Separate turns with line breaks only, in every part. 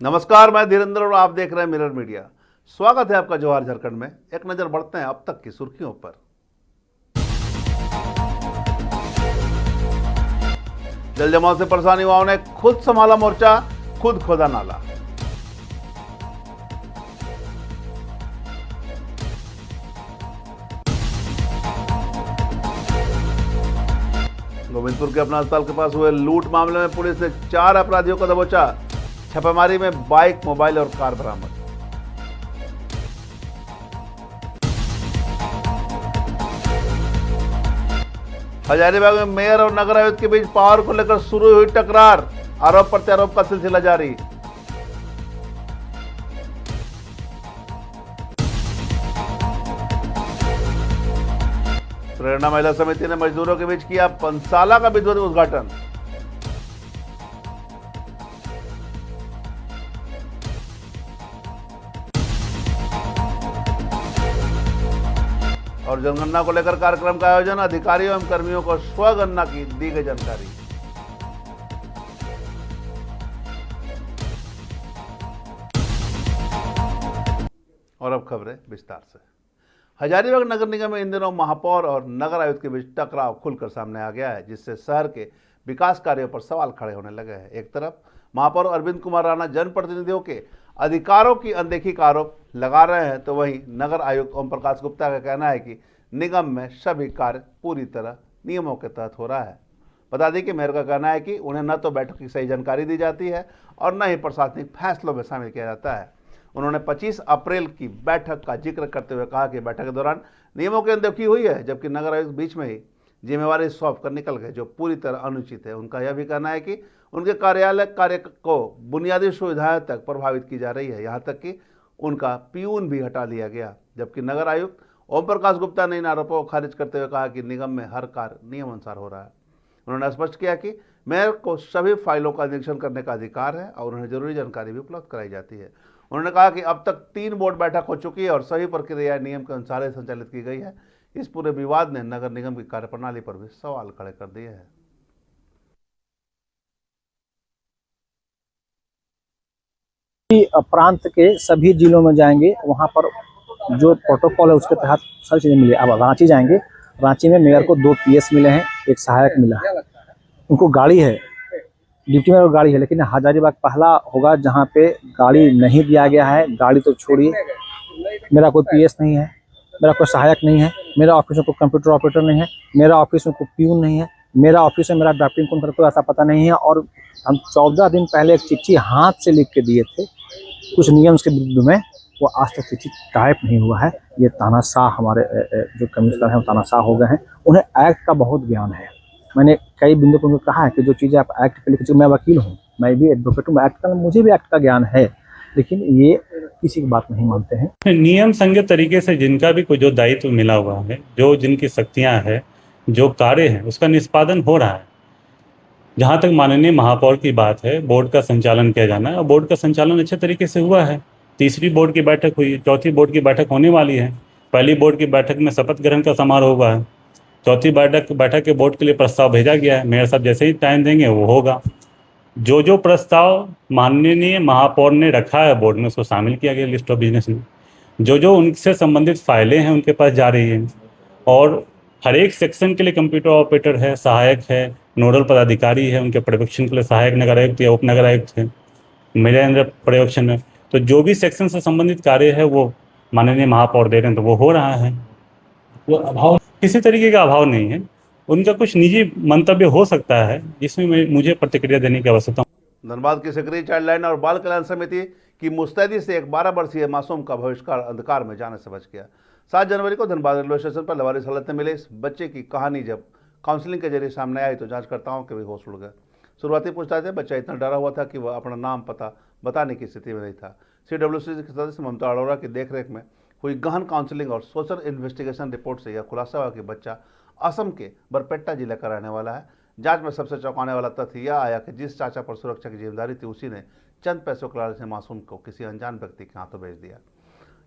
नमस्कार, मैं धीरेन्द्र और आप देख रहे हैं मिरर मीडिया। स्वागत है आपका जवाहर झारखंड में। एक नजर बढ़ते हैं अब तक की सुर्खियों पर। जल जमाव से परेशान युवाओं ने खुद संभाला मोर्चा, खुद खोदा नाला। गोविंदपुर के अपना अस्पताल के पास हुए लूट मामले में पुलिस ने 4 अपराधियों को दबोचा। छापेमारी में बाइक, मोबाइल और कार बरामद। हजारीबाग में मेयर और नगर आयुक्त के बीच पावर को लेकर शुरू हुई टकरार। आरोप प्रत्यारोप का सिलसिला जारी। प्रेरणा महिला समिति ने मजदूरों के बीच किया पंसाला का विधिवत उद्घाटन। और जनगणना को लेकर कार्यक्रम का आयोजन, अधिकारियों एवं कर्मियों को स्वगणना की दी गई जानकारी। और अब खबरें विस्तार से। हजारीबाग नगर निगम में इन दिनों महापौर और नगर आयुक्त के बीच टकराव खुलकर सामने आ गया है, जिससे शहर के विकास कार्यों पर सवाल खड़े होने लगे हैं। एक तरफ महापौर अरविंद कुमार राणा जनप्रतिनिधियों के अधिकारों की अनदेखी का आरोप लगा रहे हैं, तो वहीं नगर आयुक्त ओम प्रकाश गुप्ता का कहना है कि निगम में सभी कार्य पूरी तरह नियमों के तहत हो रहा है। बता दें कि मेयर का कहना है कि उन्हें न तो बैठक की सही जानकारी दी जाती है और न ही प्रशासनिक फैसलों में शामिल किया जाता है। उन्होंने 25 अप्रैल की बैठक का जिक्र करते हुए कहा कि बैठक के दौरान नियमों की अनदेखी हुई है, जबकि नगर आयुक्त बीच में ही जिम्मेवारी सौंप कर निकल गए, जो पूरी तरह अनुचित है। उनका यह भी कहना है कि उनके कार्यालय कार्य को बुनियादी सुविधाएं तक प्रभावित की जा रही है, यहाँ तक कि उनका पियून भी हटा लिया गया। जबकि नगर आयुक्त ओम प्रकाश गुप्ता ने इन आरोपों को खारिज करते हुए कहा कि निगम में हर कार्य नियमानुसार हो रहा है। उन्होंने स्पष्ट किया कि मेयर को सभी फाइलों का निरीक्षण करने का अधिकार है और उन्हें जरूरी जानकारी भी उपलब्ध कराई जाती है। उन्होंने कहा कि अब तक 3 बोर्ड बैठक हो चुकी है और सभी प्रक्रिया नियम के अनुसार ही संचालित की गई है। इस पूरे विवाद ने नगर निगम की कार्यप्रणाली पर भी सवाल खड़े कर दिए हैं।
प्रांत के सभी जिलों में जाएंगे, वहां पर जो प्रोटोकॉल है उसके तहत सारी चीजें मिली। अब रांची जाएंगे, रांची में मेयर को 2 पीएस मिले हैं, एक सहायक मिला है। उनको गाड़ी है, डिप्टी मेयर को गाड़ी है, लेकिन हजारीबाग पहला होगा जहां पे गाड़ी नहीं दिया गया है। गाड़ी तो छोड़िए, मेरा कोई पीएस नहीं है, मेरा कोई सहायक नहीं है, मेरा ऑफिस में कोई कंप्यूटर ऑपरेटर नहीं है, मेरा ऑफिस में कोई प्यून नहीं है, मेरा ऑफिस में मेरा ड्राफ्टिंग कौन करता है ऐसा पता नहीं है। और हम 14 दिन पहले एक चिट्ठी हाथ से लिख के दिए थे कुछ नियम के विरुद्ध में, वो आज तक चिट्ठी टाइप नहीं हुआ है। ये तानाशाह हमारे जो कमिश्नर हैं वो तानाशाह हो गए हैं। उन्हें एक्ट का बहुत ज्ञान है। मैंने कई बिंदु पर उनको कहा है कि जो चीज़ें आप एक्ट पे लिखिए, मैं वकील हूँ, मैं भी एडवोकेट हूँ, एक्ट का मुझे भी एक्ट का ज्ञान है, लेकिन ये किसी की बात नहीं मानते हैं।
नियम संगत तरीके से जिनका भी कोई जो दायित्व मिला हुआ है, जो जिनकी शक्तियां हैं, जो कार्य है, उसका निष्पादन हो रहा है। जहां तक माननीय महापौर की बात है, बोर्ड का संचालन किया जाना है और बोर्ड का संचालन अच्छे तरीके से हुआ है। तीसरी बोर्ड की बैठक हुई, चौथी बोर्ड की बैठक होने वाली है। पहली बोर्ड की बैठक में शपथ ग्रहण का समारोह हुआ है। चौथी बैठक के बोर्ड के लिए प्रस्ताव भेजा गया है। मेयर साहब जैसे ही टाइम देंगे वो होगा। जो जो प्रस्ताव माननीय महापौर ने रखा है बोर्ड में, उसको शामिल किया गया लिस्ट ऑफ बिजनेस में। जो जो उनसे संबंधित फाइलें हैं उनके पास जा रही हैं और हर एक सेक्शन के लिए कंप्यूटर ऑपरेटर है, सहायक है, नोडल पदाधिकारी है, उनके पर्यवेक्षण के लिए सहायक नगर आयुक्त या उप नगर आयुक्त है, मेरे अंदर पर्यवेक्षण में। तो जो भी सेक्शन से संबंधित कार्य है वो माननीय महापौर दे रहे हैं, तो वो हो रहा है। वो अभाव, किसी तरीके का अभाव नहीं है। उनका कुछ निजी मंतव्य हो सकता है जिसमें मुझे प्रतिक्रिया देने की आवश्यकता।
धनबाद की सक्रिय चाइल्ड लाइन और बाल कल्याण समिति की मुस्तैदी से एक 12 वर्षीय मासूम का बहिष्कार अंधकार में जाने से बच गया। 7 जनवरी को धनबाद रेलवे स्टेशन पर लवारिस हालत में मिले इस बच्चे की कहानी जब काउंसलिंग के जरिए सामने आई तो जांचकर्ताओं के भी होश उड़ गए। शुरुआती पूछताछ में बच्चा इतना डरा हुआ था कि वह अपना नाम पता बताने की स्थिति में नहीं था। CWC के सदस्य ममता अरोड़ा की देखरेख में हुई गहन काउंसलिंग और सोशल इन्वेस्टिगेशन रिपोर्ट से यह खुलासा हुआ कि बच्चा असम के बरपेट्टा जिले का रहने वाला है। जांच में सबसे चौंकाने वाला तथ्य यह आया कि जिस चाचा पर सुरक्षा की जिम्मेदारी थी, उसी ने चंद पैसों के लालच से मासूम को किसी अनजान व्यक्ति के हाथों भेज दिया।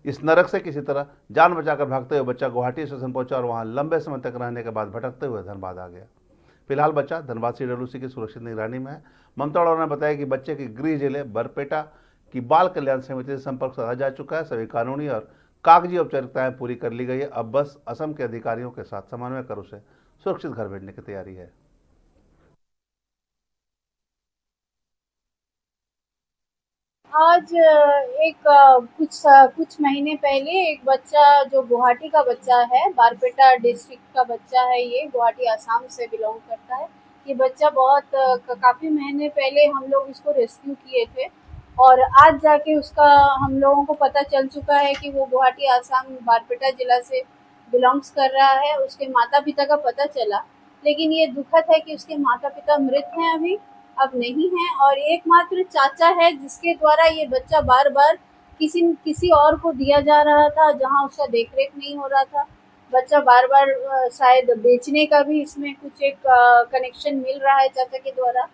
इस नरक से किसी तरह जान बचाकर भागते हुए बच्चा गुवाहाटी स्टेशन पहुंचा और वहां लंबे समय तक रहने के बाद भटकते हुए धनबाद आ गया। फिलहाल बच्चा धनबाद CWC की सुरक्षित निगरानी में है। ममता अरोड़ा ने बताया कि बच्चे की गृह जिले बरपेटा कि बाल कल्याण समिति से संपर्क साधा जा चुका है। सभी कानूनी और कागजी औपचारिकताएं पूरी कर ली गई है। अब बस असम के अधिकारियों के साथ समन्वय कर उसे सुरक्षित घर भेजने की तैयारी है।
आज कुछ महीने पहले एक बच्चा जो गुवाहाटी का बच्चा है, बारपेटा डिस्ट्रिक्ट का बच्चा है, ये गुवाहाटी आसाम से बिलोंग करता है। ये बच्चा काफ़ी महीने पहले हम लोग इसको रेस्क्यू किए थे और आज जाके उसका हम लोगों को पता चल चुका है कि वो गुवाहाटी आसाम बारपेटा जिला से बिलोंग्स कर रहा है। उसके माता पिता का पता चला, लेकिन ये दुखद है कि उसके माता पिता मृत हैं, अभी अब नहीं है, और एकमात्र चाचा है जिसके द्वारा ये बच्चा बार बार किसी और को दिया जा रहा था, जहां उसका देखरेख नहीं हो रहा था। बच्चा बार बार शायद बेचने का भी इसमें कुछ एक कनेक्शन मिल रहा है चाचा के द्वारा।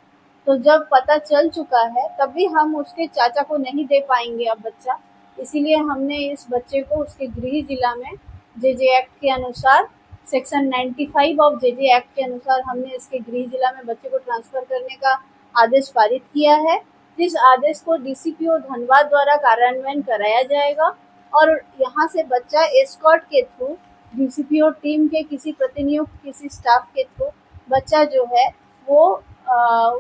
तो जब पता चल चुका है तब भी हम उसके चाचा को नहीं दे पाएंगे अब बच्चा, इसीलिए हमने इस बच्चे को उसके गृह जिला में जेजे एक्ट के अनुसार, सेक्शन 95 ऑफ जेजे एक्ट के अनुसार हमने इसके गृह जिला में बच्चे को ट्रांसफर करने का आदेश पारित किया है। इस आदेश को डीसीपीओ धनबाद द्वारा कार्यान्वयन कराया जाएगा और यहाँ से बच्चा एस्कॉर्ट के थ्रू डीसीपीओ टीम के किसी प्रतिनियुक्त किसी स्टाफ के थ्रू बच्चा जो है वो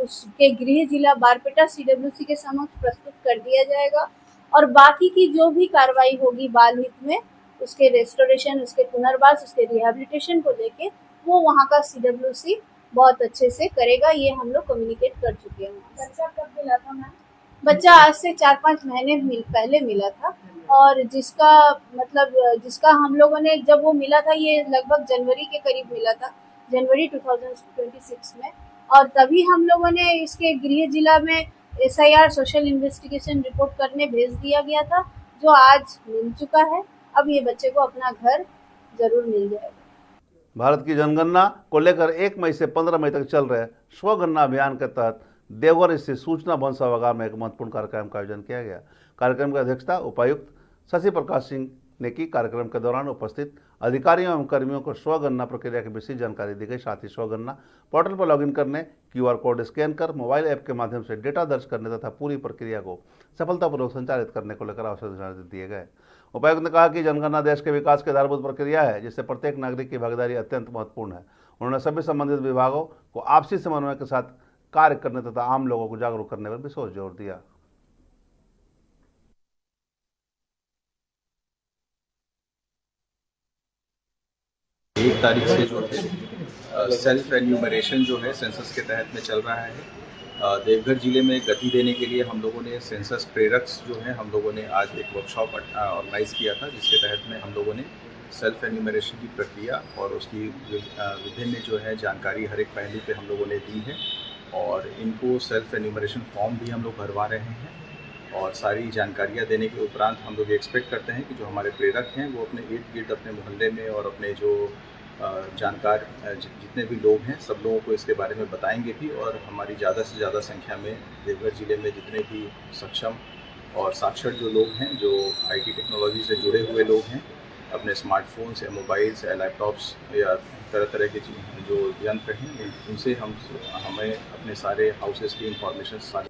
उसके गृह जिला बारपेटा सीडब्ल्यूसी के समक्ष प्रस्तुत कर दिया जाएगा और बाकी की जो भी कार्रवाई होगी बाल हित में, उसके रेस्टोरेशन, उसके पुनर्वास, उसके रिहेबिलिटेशन को लेके वो वहाँ का सीडब्ल्यूसी बहुत अच्छे से करेगा। ये हम लोग कम्युनिकेट कर चुके हैं। बच्चा कब मिला था मैम? बच्चा आज से 4-5 महीने पहले मिला था और जिसका हम लोगों ने, जब वो मिला था ये लगभग जनवरी के करीब मिला था, जनवरी 2026 में, और तभी हम लोगों ने इसके गृह जिला में SIR सोशल इन्वेस्टिगेशन रिपोर्ट करने भेज दिया गया था, जो आज मिल चुका है। अब ये बच्चे को अपना घर जरूर मिल जाएगा।
भारत की जनगणना को लेकर 1 मई से 15 मई तक चल रहे स्वगणना अभियान के तहत देवघर स्थित सूचना भवन सभागार में एक महत्वपूर्ण कार्यक्रम का आयोजन किया गया। कार्यक्रम की अध्यक्षता उपायुक्त शशि प्रकाश सिंह ने की। कार्यक्रम के दौरान उपस्थित अधिकारियों एवं कर्मियों को स्वगणना प्रक्रिया की विस्तृत जानकारी दी गई। साथ ही स्वगणना पोर्टल पर लॉगिन करने, QR कोड स्कैन कर मोबाइल ऐप के माध्यम से डेटा दर्ज करने तथा पूरी प्रक्रिया को सफलतापूर्वक संचालित करने को लेकर आवश्यक निर्देश दिए गए। उपायुक्त ने कहा कि जनगणना देश के विकास की आधारभूत प्रक्रिया है, जिससे प्रत्येक नागरिक की भागीदारी अत्यंत महत्वपूर्ण है। उन्होंने सभी संबंधित विभागों को आपसी समन्वय के साथ कार्य करने तथा आम लोगों को जागरूक करने पर विशेष जोर दिया।
एक तारीख से जो है सेल्फ एन्यूमरेशन जो है सेंसस के तहत में चल रहा है। देवघर जिले में गति देने के लिए हम लोगों ने सेंसस प्रेरक्स जो है हम लोगों ने आज एक वर्कशॉप ऑर्गेनाइज किया था, जिसके तहत में हम लोगों ने सेल्फ एन्यूमरेशन की प्रक्रिया और उसकी विभिन्न जो है जानकारी हर एक पहलू पे हम लोगों ने दी है और इनको सेल्फ एन्यूमरेशन फॉर्म भी हम लोग भरवा रहे हैं और सारी जानकारियाँ देने के उपरांत हम लोग एक्सपेक्ट करते हैं कि जो हमारे प्रेरक हैं वो अपने इर्द गिर्द अपने मोहल्ले में और अपने जो जानकार जितने भी लोग हैं सब लोगों को इसके बारे में बताएंगे भी और हमारी ज़्यादा से ज़्यादा संख्या में देवघर ज़िले में जितने भी सक्षम और साक्षर जो लोग हैं, जो IT टेक्नोलॉजी से जुड़े हुए लोग हैं, अपने स्मार्टफोन्स या मोबाइल्स या लैपटॉप्स या तरह तरह के जो यंत्र हैं उनसे हमें अपने सारे हाउसेस की इंफॉर्मेशन सारी।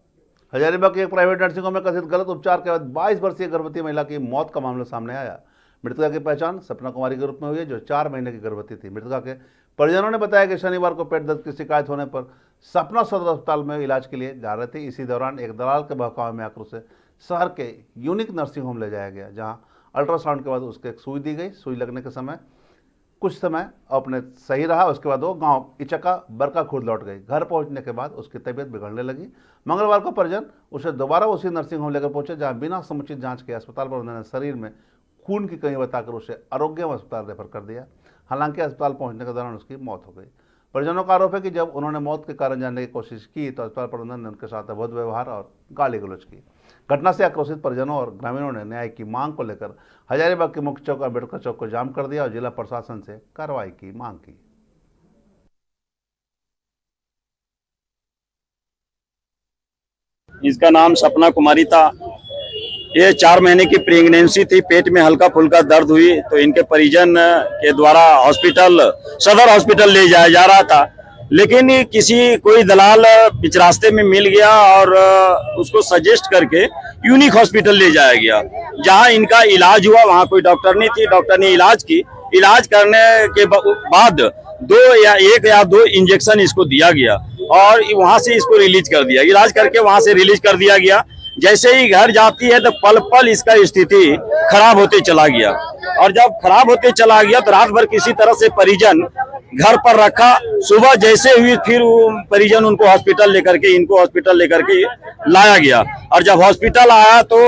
हजारीबाग के एक प्राइवेट नर्सिंग होम में कथित गलत उपचार के बाद 22 वर्षीय गर्भवती महिला की मौत का मामला सामने आया। मृतका की पहचान सपना कुमारी के रूप में हुई है, जो 4 महीने की गर्भवती थी। मृतका के परिजनों ने बताया कि शनिवार को पेट दर्द की शिकायत होने पर सपना सदर अस्पताल में इलाज के लिए जा रहे थे। इसी दौरान एक दलाल के बहकावे में आकर उसे शहर के यूनिक नर्सिंग होम ले जाया गया, जहां अल्ट्रासाउंड के बाद उसके एक सुई दी गई। सुई लगने के समय कुछ समय अपने सही रहा। उसके बाद वो गांव इचका बरका खुर्द लौट गई। घर पहुंचने के बाद उसकी तबीयत बिगड़ने लगी। मंगलवार को परिजन उसे दोबारा उसी नर्सिंग होम लेकर पहुंचे, जहां बिना समुचित जांच के अस्पताल पर उन्होंने शरीर में खून की कमी बताकर उसे आरोग्यम अस्पताल रेफर कर दिया। हालांकि अस्पताल पहुंचने के दौरान उसकी मौत हो गई। परिजनों का आरोप है कि जब उन्होंने मौत के कारण जानने की कोशिश की तो अस्पताल प्रबंधन ने उनके साथ अभद्र व्यवहार और गाली गलौज की। घटना से आक्रोशित परिजनों और ग्रामीणों ने न्याय की मांग को लेकर हजारीबाग के मुख्य चौक अम्बेडकर चौक को जाम कर दिया और जिला प्रशासन से कार्रवाई की मांग की।
इसका नाम सपना कुमारी था। ये 4 महीने की प्रेगनेंसी थी। पेट में हल्का फुल्का दर्द हुई तो इनके परिजन के द्वारा सदर हॉस्पिटल ले जाया जा रहा था। लेकिन किसी कोई दलाल बीच रास्ते में मिल गया और उसको सजेस्ट करके यूनिक हॉस्पिटल ले जाया गया। जहां इनका इलाज हुआ वहां कोई डॉक्टर नहीं थी, डॉक्टर ने इलाज की। इलाज करने के बाद 1 या 2 इंजेक्शन इसको दिया गया और वहां से इसको रिलीज कर दिया। इलाज करके वहां से रिलीज कर दिया गया। जैसे ही घर जाती है तो पल पल इसका स्थिति खराब होते चला गया और जब खराब होते चला गया तो रात भर किसी तरह से परिजन घर पर रखा। सुबह जैसे हुई फिर परिजन उनको हॉस्पिटल लेकर के इनको हॉस्पिटल लेकर के लाया गया और जब हॉस्पिटल आया तो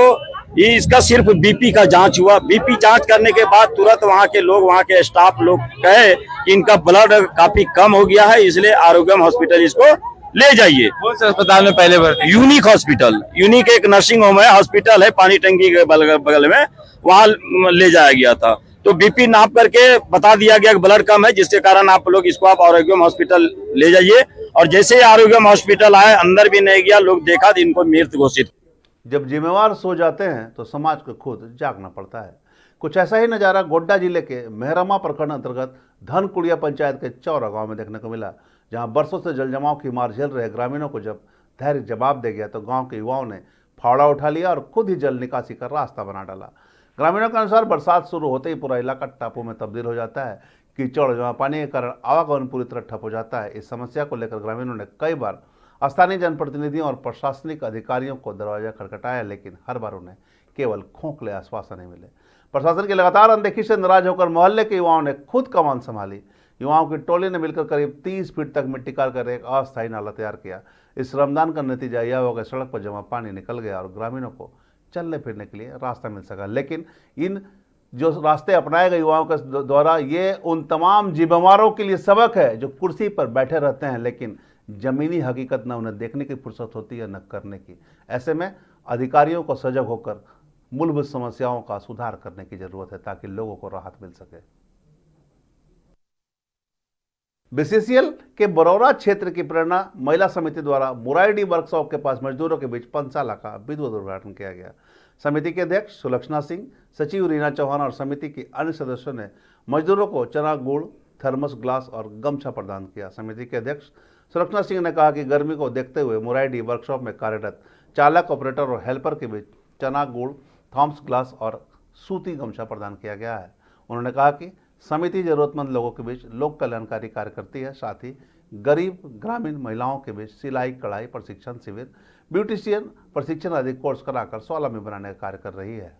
ये इसका सिर्फ बीपी का जांच हुआ। बीपी जांच करने के बाद तुरंत वहां के लोग, वहां के स्टाफ लोग कहे कि इनका ब्लड काफी कम हो गया है, इसलिए आरोग्यम हॉस्पिटल इसको ले जाइए।
कौन से अस्पताल में पहले भर्ती?
यूनिक हॉस्पिटल, यूनिक एक नर्सिंग होम है, हॉस्पिटल है पानी टंकी के बगल में, वहां ले जाया गया था। तो बीपी नाप करके बता दिया गया कि ब्लड कम है, जिसके कारण आप लोग इसको आप आरोग्यम हॉस्पिटल ले जाइए। और जैसे ही आरोग्यम हॉस्पिटल आए, अंदर भी नहीं गया, लोग देखा तो इनको मृत घोषित।
जब जिम्मेवार सो जाते हैं तो समाज को खुद जागना पड़ता है। कुछ ऐसा ही नज़ारा गोड्डा जिले के मेहरमा प्रखंड अंतर्गत धनकुड़िया पंचायत के चौरा गांव में देखने को मिला, जहां बरसों से जल जमाव की मार झेल रहे ग्रामीणों को जब धैर्य जवाब दे गया तो गांव के युवाओं ने फावड़ा उठा लिया और खुद ही जल निकासी का रास्ता बना डाला। ग्रामीणों के अनुसार बरसात शुरू होते ही पूरा इलाका टापू में तब्दील हो जाता है। कीचड़ जमा पानी के कारण आवागमन पूरी तरह ठप हो जाता है। इस समस्या को लेकर ग्रामीणों ने कई बार स्थानीय जनप्रतिनिधियों और प्रशासनिक अधिकारियों को दरवाजा खटखटाया, लेकिन हर बार उन्हें केवल खोखले आश्वासन ही मिले। प्रशासन की लगातार अनदेखी से नाराज होकर मोहल्ले के युवाओं ने खुद कमान संभाली। युवाओं की टोली ने मिलकर करीब 30 फीट तक मिट्टी कर एक अस्थायी नाला तैयार किया। इस श्रमदान का नतीजा यह होगा सड़क पर जमा पानी निकल गया और ग्रामीणों को चलने फिरने के लिए रास्ता मिल सका। लेकिन इन जो रास्ते अपनाए गए युवाओं के द्वारा, ये उन तमाम जिम्मेवारों के लिए सबक है जो कुर्सी पर बैठे रहते हैं, लेकिन जमीनी हकीकत न उन्हें देखने की फुर्सत होती है न करने की। ऐसे में अधिकारियों को सजग होकर मूलभूत समस्याओं का सुधार करने की जरूरत है ताकि लोगों को राहत मिल सके। बीसीसीएल के बरौरा क्षेत्र की प्रेरणा महिला समिति द्वारा मुराईडी वर्कशॉप के पास मजदूरों के बीच पंचशाला का विधिवत उद्घाटन किया गया। समिति के अध्यक्ष सुलक्षणा सिंह, सचिव रीना चौहान और समिति के अन्य सदस्यों ने मजदूरों को चना, गुड़, थर्मस, ग्लास और गमछा प्रदान किया। समिति के अध्यक्ष सुलक्षणा सिंह ने कहा कि गर्मी को देखते हुए मुराईडी वर्कशॉप में कार्यरत चालक, ऑपरेटर और हेल्पर के बीच चना, गुड़, थर्मस, ग्लास और सूती गमछा प्रदान किया गया है। उन्होंने कहा कि समिति जरूरतमंद लोगों के बीच लोक कल्याणकारी कार्य करती है, साथ ही गरीब ग्रामीण महिलाओं के बीच सिलाई, कढ़ाई प्रशिक्षण शिविर, ब्यूटिशियन प्रशिक्षण आदि कोर्स कराकर स्वावलंबी बनाने का कार्य कर रही है।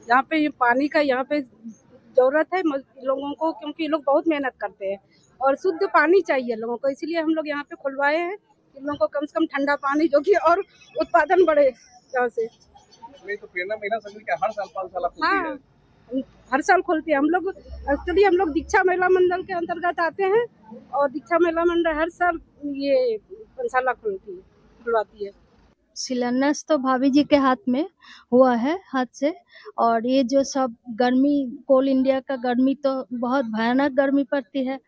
यहाँ पे ये पानी का यहाँ पे जरूरत है लोगों को, क्योंकि ये लोग बहुत मेहनत करते हैं और शुद्ध पानी चाहिए लोगों को, इसलिए हम लोग यहाँ पे खुलवाए हैं कि लोगों को कम से कम ठंडा पानी, जो कि और उत्पादन बढ़े यहाँ से।
तो प्रेरणा महिला समिति का हर साल 5 साल खुलती है।
हर साल खुलती है। हम लोग एक्चुअली हम लोग दीक्षा महिला मंडल के अंतर्गत आते हैं और दीक्षा महिला मंडल हर साल ये पंचशाला खुलवाती है।
शिलान्यास तो भाभी जी के हाथ में हुआ है, हाथ से। और ये जो सब गर्मी, कोल इंडिया का गर्मी तो बहुत भयानक गर्मी पड़ती है,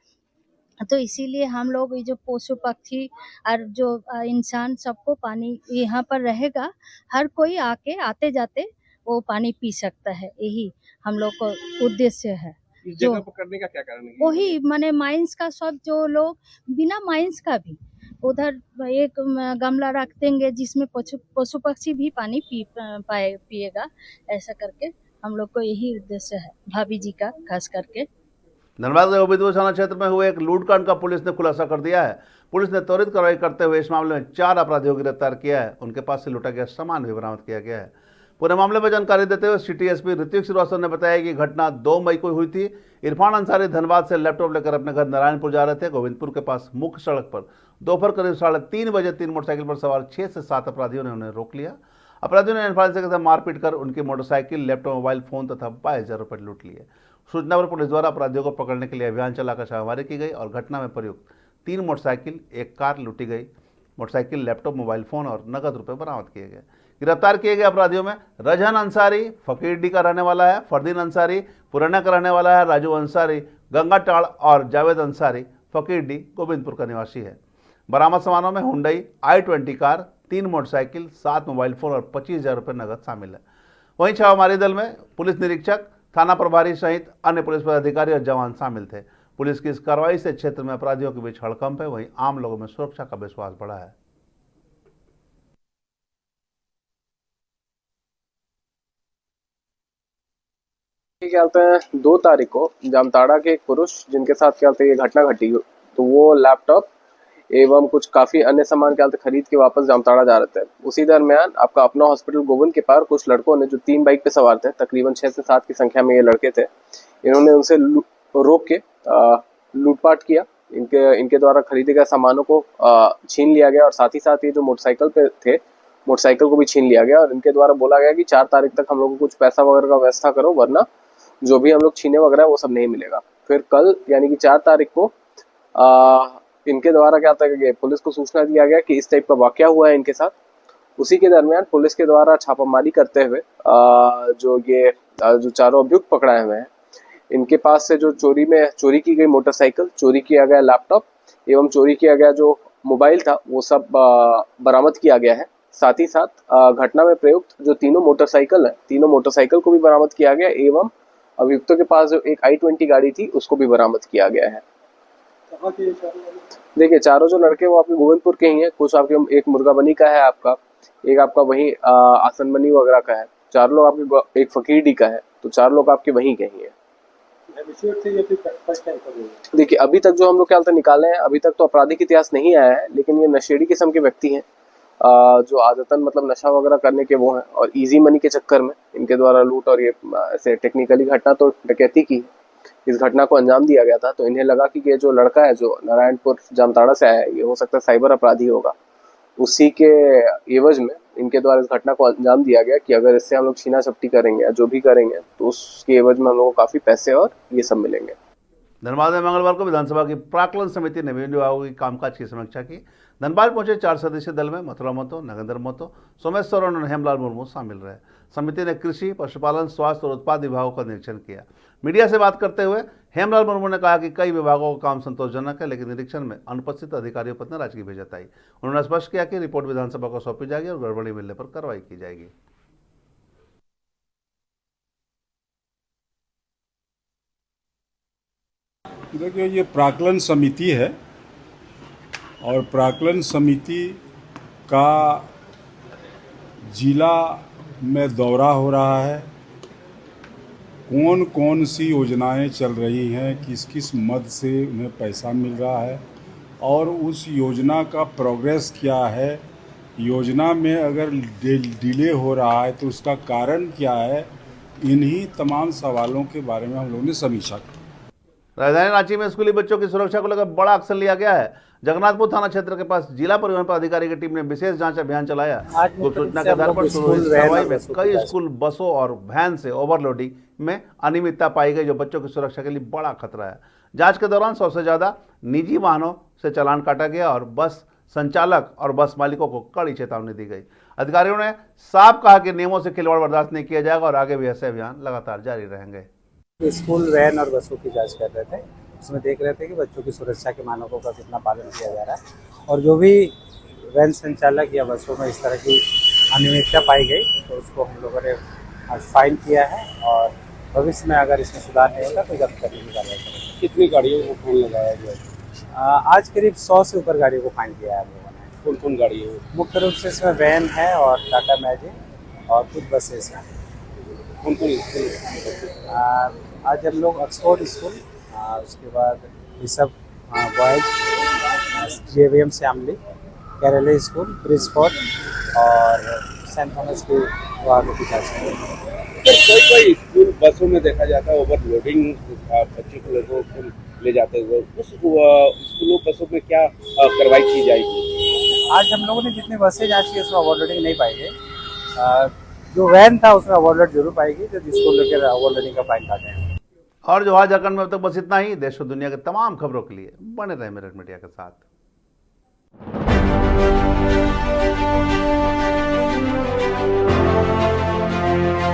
तो इसीलिए हम लोग ये जो पशु पक्षी और जो इंसान सबको पानी यहाँ पर रहेगा, हर कोई आके आते जाते वो पानी पी सकता है, यही हम लोग को उद्देश्य है।
इस जगह पर करने का क्या कारण है?
वही माने माइंस का सब जो लोग बिना माइंस का भी उधर एक गमला रख देंगे जिसमें पशु पक्षी भी पानी पिएगा, ऐसा करके हम लोग को यही उद्देश्य है भाभी जी का, खास करके।
धनबाद के गोविंदपुर थाना क्षेत्र में हुए एक लूटकांड का पुलिस ने खुलासा कर दिया है। पुलिस ने त्वरित कार्रवाई करते हुए इस मामले में 4 अपराधियों को गिरफ्तार किया है। उनके पास से लूटा गया सामान भी बरामद किया गया है। पूरे मामले में जानकारी देते हुए सिटी एसपी ऋतिक श्रीवास्तव ने बताया कि घटना 2 मई को हुई थी। इरफान अंसारी धनबाद से लैपटॉप लेकर अपने घर नारायणपुर जा रहे थे। गोविंदपुर के पास मुख्य सड़क पर दोपहर करीब 3:30 बजे 3 मोटरसाइकिल पर सवार 6 से 7 अपराधियों ने उन्हें रोक लिया। अपराधियों ने इरफान से साथ मारपीट कर उनकी मोटरसाइकिल, लैपटॉप, मोबाइल फोन तथा 22,000 रुपये लूट लिए। सूचना पर पुलिस द्वारा अपराधियों को पकड़ने के लिए अभियान चलाकर छापेमारी की गई और घटना में प्रयुक्त 3 मोटरसाइकिल, 1 कार लूटी गई। मोटरसाइकिल, लैपटॉप, मोबाइल फोन और नकद रुपए बरामद किए गए। गिरफ्तार किए गए अपराधियों में रजहन अंसारी फकीरडी का रहने वाला है, फरदीन अंसारी पुराना का रहने वाला है, राजू अंसारी गंगाटाड़ और जावेद अंसारी फकीरडी गोविंदपुर का निवासी है। बरामद सामानों में Hyundai i20 car, 3 motorcycle, 7 mobile phone और 25,000 रुपये नकद शामिल है। वहीं छापामारी दल में पुलिस निरीक्षक थाना प्रभारी सहित अन्य पुलिस पदाधिकारी और जवान शामिल थे। पुलिस की इस कार्रवाई से क्षेत्र में अपराधियों के बीच हड़कंप है, वहीं आम लोगों में सुरक्षा का विश्वास बढ़ा है।
क्या कहते हैं 2 तारीख को जामताड़ा के एक पुरुष जिनके साथ क्या कहते हैं ये घटना घटी, तो वो लैपटॉप एवं कुछ काफी अन्य सामान क्या कहते खरीद के वापस जामताड़ा जा रहे थे। उसी दरमियान आपका अपना हॉस्पिटल गोविंद के पार कुछ लड़कों ने, जो 3 बाइक पे सवार थे, तकरीबन 6 से 7 की संख्या में ये लड़के थे, इन्होंने उनसे रोक के लूटपाट किया। इनके द्वारा खरीदे गए सामानों को छीन लिया गया और साथ ही साथ ये जो मोटरसाइकिल पे थे, मोटरसाइकिल को भी छीन लिया गया और इनके द्वारा बोला गया कि 4 तारीख तक हम लोगों को कुछ पैसा वगैरह का व्यवस्था करो, वरना जो भी हम लोग छीने वगैरह वो सब नहीं मिलेगा। फिर कल यानी कि 4 तारीख को इनके द्वारा क्या था कि पुलिस को सूचना दिया गया कि इस टाइप का वाकया हुआ है इनके साथ। उसी के दरमियान पुलिस के द्वारा छापामारी करते हुए जो चारों अभियुक्त पकड़ाए हुए हैं, इनके पास से जो चोरी की गई मोटरसाइकिल, चोरी किया गया लैपटॉप एवं चोरी किया गया जो मोबाइल था, वो सब बरामद किया गया है। साथ ही साथ घटना में प्रयुक्त जो तीनों मोटरसाइकिल है, तीनों मोटरसाइकिल को भी बरामद किया गया एवं अभियुक्तों के पास जो एक i20 गाड़ी थी उसको भी बरामद किया गया है। देखिए, चारों जो लड़के वो आपके गोविंदपुर के ही हैं। कुछ आपके, एक मुर्गाबनी का है आपका, एक आपका वही आसनमनी वगैरह का है, 4 लोग आपके, एक फकीरडी का है, तो 4 लोग आपके वहीं के ही हैं। देखिए, अभी तक जो हम लोग क्या निकाले हैं, अभी तक तो आपराधिक इतिहास नहीं आया है, लेकिन ये नशेड़ी किस्म के व्यक्ति हैं जो आदतन मतलब नशा वगैरह करने के वो हैं और इजी मनी के चक्कर में इनके द्वारा लूट और ये ऐसे टेक्निकली घटना तो डकैती की, इस घटना को अंजाम दिया गया था। तो इन्हें लगा कि ये जो लड़का है जो नारायणपुर जामताड़ा से आया है, ये हो सकता है साइबर अपराधी होगा। उसी के एवज में इनके द्वारा इस घटना को अंजाम दिया गया कि अगर इससे हम लोग छीना झपटी करेंगे या जो भी करेंगे तो उसके एवज में हम लोगों को काफी पैसे और ये सब मिलेंगे।
धनबाद में मंगलवार को विधानसभा की प्राक्कलन समिति ने विभिन्न विभागों की कामकाज की समीक्षा की। धनबाद पहुंचे 4 सदस्यीय दल में मथुरा महतो, नगेंद्र महतो, सोमेश्वर और हेमलाल मुर्मू शामिल रहे। समिति ने कृषि, पशुपालन, स्वास्थ्य और उत्पाद विभागों का निरीक्षण किया। मीडिया से बात करते हुए हेमलाल मुर्मू ने कहा कि कई विभागों का काम संतोषजनक है, लेकिन निरीक्षण में अनुपस्थित अधिकारियों पर नाराजगी भी जताई। उन्होंने स्पष्ट किया कि रिपोर्ट विधानसभा को सौंपी जाएगी और गड़बड़ी मिलने पर कार्रवाई की जाएगी।
देखिए, ये प्राक्कलन समिति है और प्राक्कलन समिति का जिला में दौरा हो रहा है। कौन कौन सी योजनाएं चल रही हैं, किस किस मद से उन्हें पैसा मिल रहा है और उस योजना का प्रोग्रेस क्या है, योजना में अगर डिले हो रहा है तो उसका कारण क्या है, इन्हीं तमाम सवालों के बारे में हम लोगों ने समीक्षा की।
राजधानी रांची में स्कूली बच्चों की सुरक्षा को लेकर बड़ा एक्शन लिया गया है। जगन्नाथपुर थाना क्षेत्र के पास जिला परिवहन पदाधिकारी की टीम ने विशेष जांच अभियान चलाया। गुप्त सूचना के आधार पर शुरू हुई कार्रवाई में कई स्कूल बसों और वैन से ओवरलोडिंग में अनियमितता पाई गई, जो बच्चों की सुरक्षा के लिए बड़ा खतरा है। जांच के दौरान 100 से ज्यादा निजी वाहनों से चालान काटा गया और बस संचालक और बस मालिकों को कड़ी चेतावनी दी गई। अधिकारियों ने साफ कहा कि नियमों से खिलवाड़ बर्दाश्त नहीं किया जाएगा और आगे भी ऐसे अभियान लगातार जारी रहेंगे।
स्कूल वैन और बसों की जांच कर रहे थे, उसमें देख रहे थे कि बच्चों की सुरक्षा के मानकों का कितना पालन किया जा रहा है और जो भी वैन संचालक या बसों में इस तरह की अनियमितता पाई गई तो उसको हम लोगों ने आज फाइन किया है और भविष्य में अगर इसमें सुधार नहीं होगा तो जब्त करने की कार्रवाई करेंगे।
कितनी गाड़ियों को फाइन लगाया गया?
आज करीब 100 से ऊपर गाड़ियों को फाइन किया है हम लोगों ने।
कौन कौन गाड़ी है?
मुख्य रूप से इसमें वैन है और टाटा मैजिक और कुछ बसेस हैं।
कौन कौन स्कूल?
आज हम लोग ऑक्सफोर्ड स्कूल, उसके बाद ऋषभ बॉयज, JVM श्यामली, केरला स्कूल, ब्रिजफोर्ड और सेंट थॉमस के वाहनों की जांच करेंगे।
कई स्कूल बसों में देखा जाता है ओवरलोडिंग, बच्चों को लोगों को ले जाते हुए, उस स्कूलों बसों में क्या कार्रवाई की जाएगी?
आज हम लोगों ने जितनी बसें जांच की उसमें ओवरलोडिंग नहीं पाई गई। जो वैन था उसमें ओवरलोड जरूर पाएगी, जो जिसको लेकर ओवरलोडिंग का फाइन काटे हैं।
और जो आज झारखंड में अब तक बस इतना ही। देश और दुनिया के तमाम खबरों के लिए बने रहे मेरठ मीडिया के साथ।